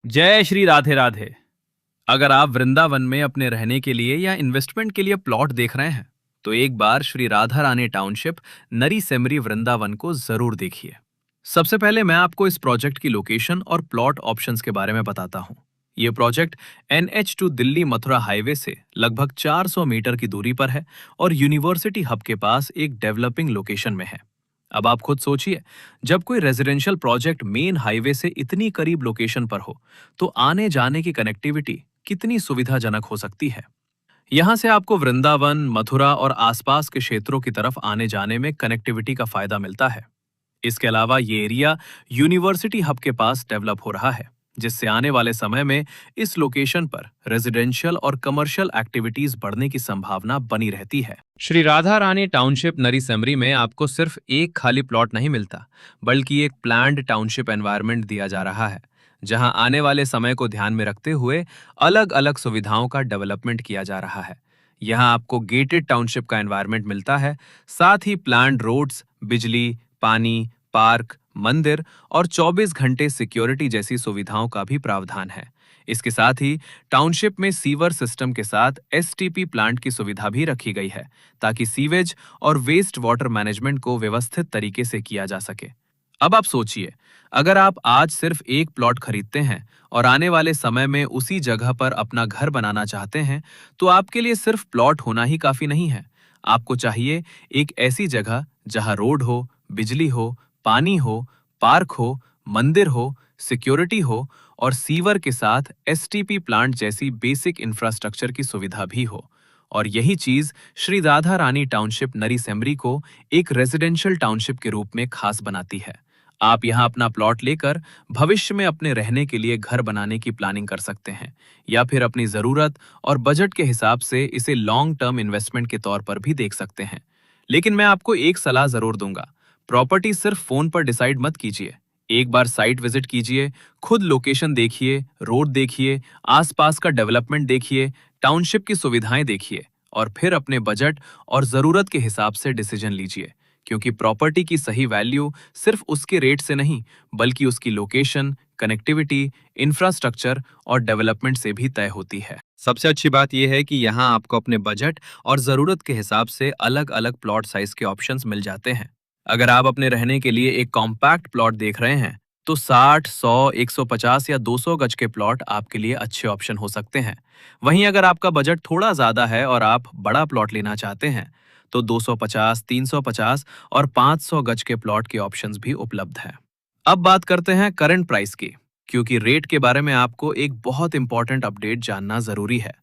जय श्री राधे राधे। अगर आप वृंदावन में अपने रहने के लिए या इन्वेस्टमेंट के लिए प्लॉट देख रहे हैं तो एक बार श्री राधा रानी टाउनशिप नरी सेमरी वृंदावन को जरूर देखिए। सबसे पहले मैं आपको इस प्रोजेक्ट की लोकेशन और प्लॉट ऑप्शंस के बारे में बताता हूं। ये project NH2 Delhi Mathura highway से लगभग 400 मीटर की दूरी पर है और यूनिवर्सिटी हब के पास एक डेवलपिंग लोकेशन में है। अब आप खुद सोचिए, जब कोई रेजिडेंशियल प्रोजेक्ट मेन हाईवे से इतनी करीब लोकेशन पर हो तो आने जाने की कनेक्टिविटी कितनी सुविधाजनक हो सकती है। यहां से आपको वृंदावन, मथुरा और आसपास के क्षेत्रों की तरफ आने जाने में कनेक्टिविटी का फायदा मिलता है। इसके अलावा ये एरिया यूनिवर्सिटी हब के पास डेवलप हो रहा है, जिससे आने वाले समय में इस लोकेशन पर रेजिडेंशियल और कमर्शियल एक्टिविटीज बढ़ने की संभावना बनी रहती है। श्री राधा रानी टाउनशिप नरी सेमरी में आपको सिर्फ एक खाली प्लॉट नहीं मिलता, बल्कि एक प्लान्ड टाउनशिप एनवायरनमेंट दिया जा रहा है, जहां आने वाले समय को ध्यान में रखते हुए अलग अलग सुविधाओं का डेवलपमेंट किया जा रहा है। यहां आपको गेटेड टाउनशिप का एनवायरनमेंट मिलता है, साथ ही प्लान्ड रोड्स, बिजली, पानी, पार्क, मंदिर और 24 घंटे सिक्योरिटी जैसी सुविधाओं का भी प्रावधान है। इसके साथ ही टाउनशिप में सीवर सिस्टम के साथ STP प्लांट की सुविधा भी रखी गई है, ताकि सीवेज और वेस्ट वाटर मैनेजमेंट को व्यवस्थित तरीके से किया जा सके। अब आप सोचिए, अगर आप आज सिर्फ एक प्लॉट खरीदते हैं और आने वाले समय में उसी जगह पर अपना घर बनाना चाहते हैं, तो आपके लिए सिर्फ प्लॉट होना ही काफी नहीं है। आपको चाहिए एक ऐसी जगह जहां रोड हो, बिजली हो, पानी हो, पार्क हो, मंदिर हो, सिक्योरिटी हो और सीवर के साथ STP प्लांट जैसी बेसिक इंफ्रास्ट्रक्चर की सुविधा भी हो। और यही चीज श्री राधा रानी टाउनशिप नरी सेमरी को एक रेजिडेंशियल टाउनशिप के रूप में खास बनाती है। आप यहाँ अपना प्लॉट लेकर भविष्य में अपने रहने के लिए घर बनाने की प्लानिंग कर सकते हैं, या फिर अपनी जरूरत और बजट के हिसाब से इसे लॉन्ग टर्म इन्वेस्टमेंट के तौर पर भी देख सकते हैं। लेकिन मैं आपको एक सलाह जरूर दूंगा, प्रॉपर्टी सिर्फ फोन पर डिसाइड मत कीजिए। एक बार साइट विजिट कीजिए, खुद लोकेशन देखिए, रोड देखिए, आसपास का डेवलपमेंट देखिए, टाउनशिप की सुविधाएं देखिए और फिर अपने बजट और जरूरत के हिसाब से डिसीजन लीजिए। क्योंकि प्रॉपर्टी की सही वैल्यू सिर्फ उसके रेट से नहीं, बल्कि उसकी लोकेशन, कनेक्टिविटी, इंफ्रास्ट्रक्चर और डेवलपमेंट से भी तय होती है। सबसे अच्छी बात यह है कि यहाँ आपको अपने बजट और जरूरत के हिसाब से अलग अलग प्लॉट साइज के ऑप्शंस मिल जाते हैं। अगर आप अपने रहने के लिए एक कॉम्पैक्ट प्लॉट देख रहे हैं तो 60, 100, 150 या 200 गज के प्लॉट आपके लिए अच्छे ऑप्शन हो सकते हैं। वहीं अगर आपका बजट थोड़ा ज्यादा है और आप बड़ा प्लॉट लेना चाहते हैं तो 250, 350 और 500 गज के प्लॉट के ऑप्शंस भी उपलब्ध हैं। अब बात करते हैं करंट प्राइस की, क्योंकि रेट के बारे में आपको एक बहुत इंपॉर्टेंट अपडेट जानना जरूरी है।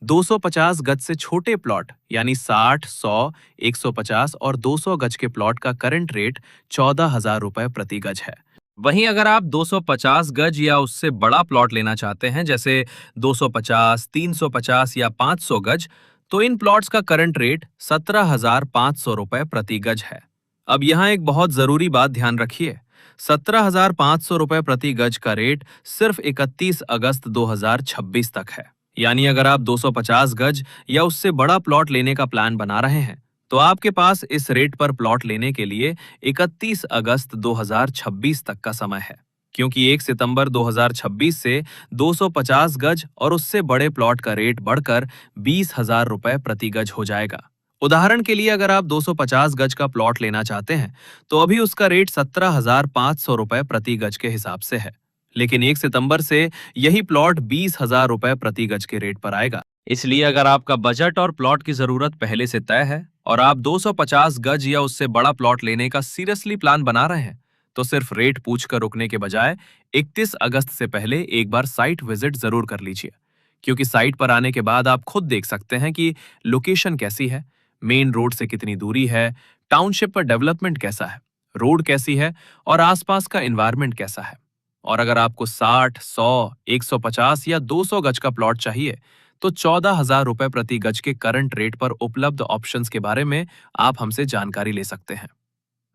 250 गज से छोटे प्लॉट यानी 60, 100, 150 और 200 गज के प्लॉट का करंट रेट 14,000 रुपए प्रति गज है। वहीं अगर आप 250 गज या उससे बड़ा प्लॉट लेना चाहते हैं, जैसे 250, 350 या 500 गज, तो इन प्लॉट्स का करंट रेट 17,500 रुपए प्रति गज है। अब यहाँ एक बहुत जरूरी बात ध्यान रखिए, 17,500 रुपए प्रति गज का रेट सिर्फ 31 अगस्त 2026 तक है। यानी अगर आप 250 गज या उससे बड़ा प्लॉट लेने का प्लान बना रहे हैं तो आपके पास इस रेट पर प्लॉट लेने के लिए 31 अगस्त 2026 तक का समय है, क्योंकि 1 सितंबर 2026 से 250 गज और उससे बड़े प्लॉट का रेट बढ़कर 20,000 रुपए प्रति गज हो जाएगा। उदाहरण के लिए अगर आप 250 गज का प्लॉट लेना चाहते हैं तो अभी उसका रेट 17,500 रुपए प्रति गज के हिसाब से है, लेकिन 1 सितंबर से यही प्लॉट 20,000 रुपए प्रति गज के रेट पर आएगा। इसलिए अगर आपका बजट और प्लॉट की जरूरत पहले से तय है और आप 250 गज या उससे बड़ा प्लॉट लेने का सीरियसली प्लान बना रहे हैं, तो सिर्फ रेट पूछकर रुकने के बजाय 31 अगस्त से पहले एक बार साइट विजिट जरूर कर लीजिए। क्योंकि साइट पर आने के बाद आप खुद देख सकते हैं कि लोकेशन कैसी है, मेन रोड से कितनी दूरी है, टाउनशिप पर डेवलपमेंट कैसा है, रोड कैसी है और आसपास का एनवायरनमेंट कैसा है। और अगर आपको 60, 100, 150 या 200 गज का प्लॉट चाहिए तो 14,000 रुपए प्रति गज के करंट रेट पर उपलब्ध ऑप्शंस के बारे में आप हमसे जानकारी ले सकते हैं।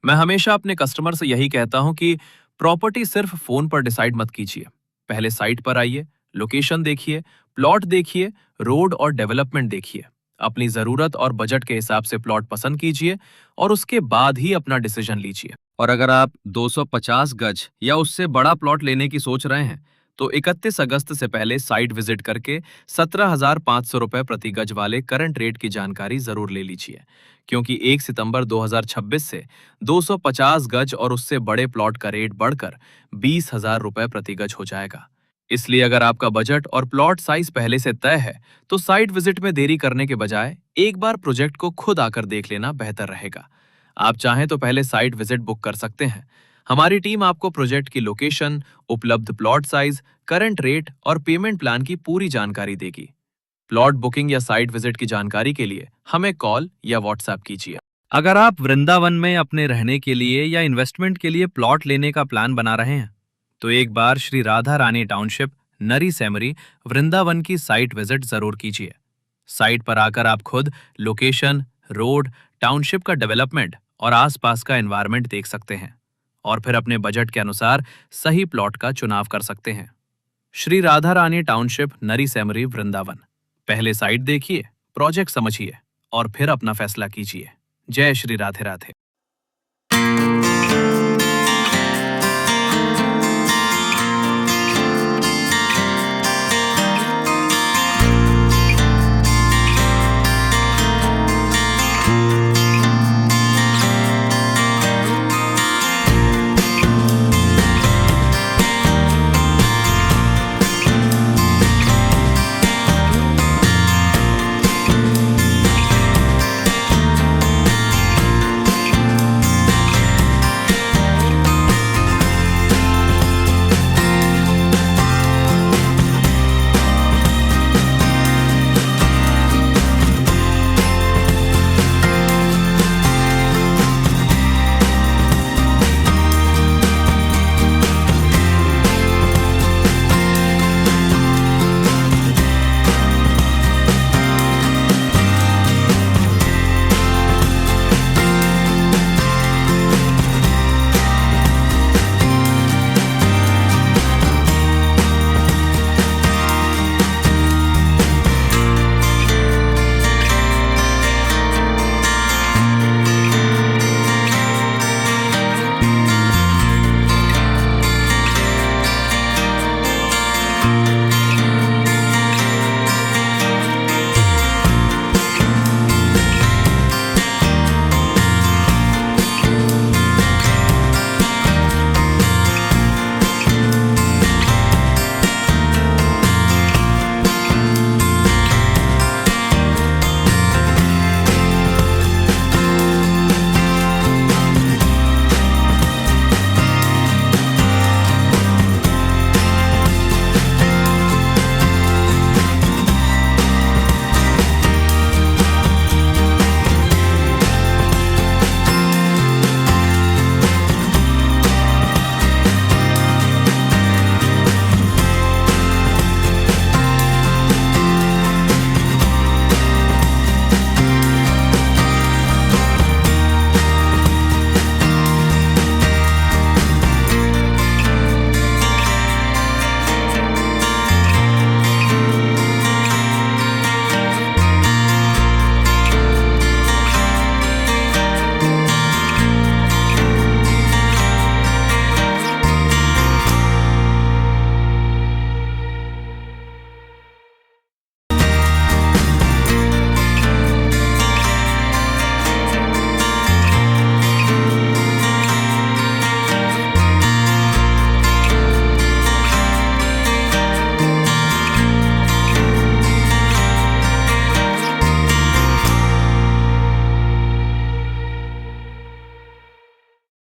मैं हमेशा अपने कस्टमर से यही कहता हूं कि प्रॉपर्टी सिर्फ फोन पर डिसाइड मत कीजिए। पहले साइट पर आइए, लोकेशन देखिए, प्लॉट देखिए, रोड और डेवलपमेंट देखिए। अपनी जरूरत और बजट के हिसाब से प्लॉट पसंद कीजिए और उसके बाद ही अपना डिसीजन लीजिए। और अगर आप 250 गज या उससे बड़ा प्लॉट लेने की सोच रहे हैं तो 31 अगस्त से पहले साइट विजिट करके 17,500 रुपए प्रति गज वाले करंट रेट की जानकारी जरूर ले लीजिए, क्योंकि 1 सितंबर 2026 से 250 गज और उससे बड़े प्लॉट का रेट बढ़कर 20,000 रुपए प्रति गज हो जाएगा। इसलिए अगर आपका बजट और प्लॉट साइज पहले से तय है, तो साइट विजिट में देरी करने के बजाय एक बार प्रोजेक्ट को खुद आकर देख लेना बेहतर रहेगा। आप चाहें तो पहले साइट विजिट बुक कर सकते हैं। हमारी टीम आपको प्रोजेक्ट की लोकेशन, उपलब्ध प्लॉट साइज, करंट रेट और पेमेंट प्लान की पूरी जानकारी देगी। प्लॉट बुकिंग या साइट विजिट की जानकारी के लिए हमें कॉल या व्हाट्सएप कीजिए। अगर आप वृंदावन में अपने रहने के लिए या इन्वेस्टमेंट के लिए प्लॉट लेने का प्लान बना रहे हैं, तो एक बार श्री राधा रानी टाउनशिप, नरी सेमरी, वृंदावन की साइट विजिट जरूर कीजिए। साइट पर आकर आप खुद लोकेशन, रोड, टाउनशिप का डेवलपमेंट और आसपास का एनवायरनमेंट देख सकते हैं और फिर अपने बजट के अनुसार सही प्लॉट का चुनाव कर सकते हैं। श्री राधा रानी टाउनशिप, नरी सेमरी, वृंदावन। पहले साइट देखिए, प्रोजेक्ट समझिए और फिर अपना फैसला कीजिए। जय श्री राधे राधे।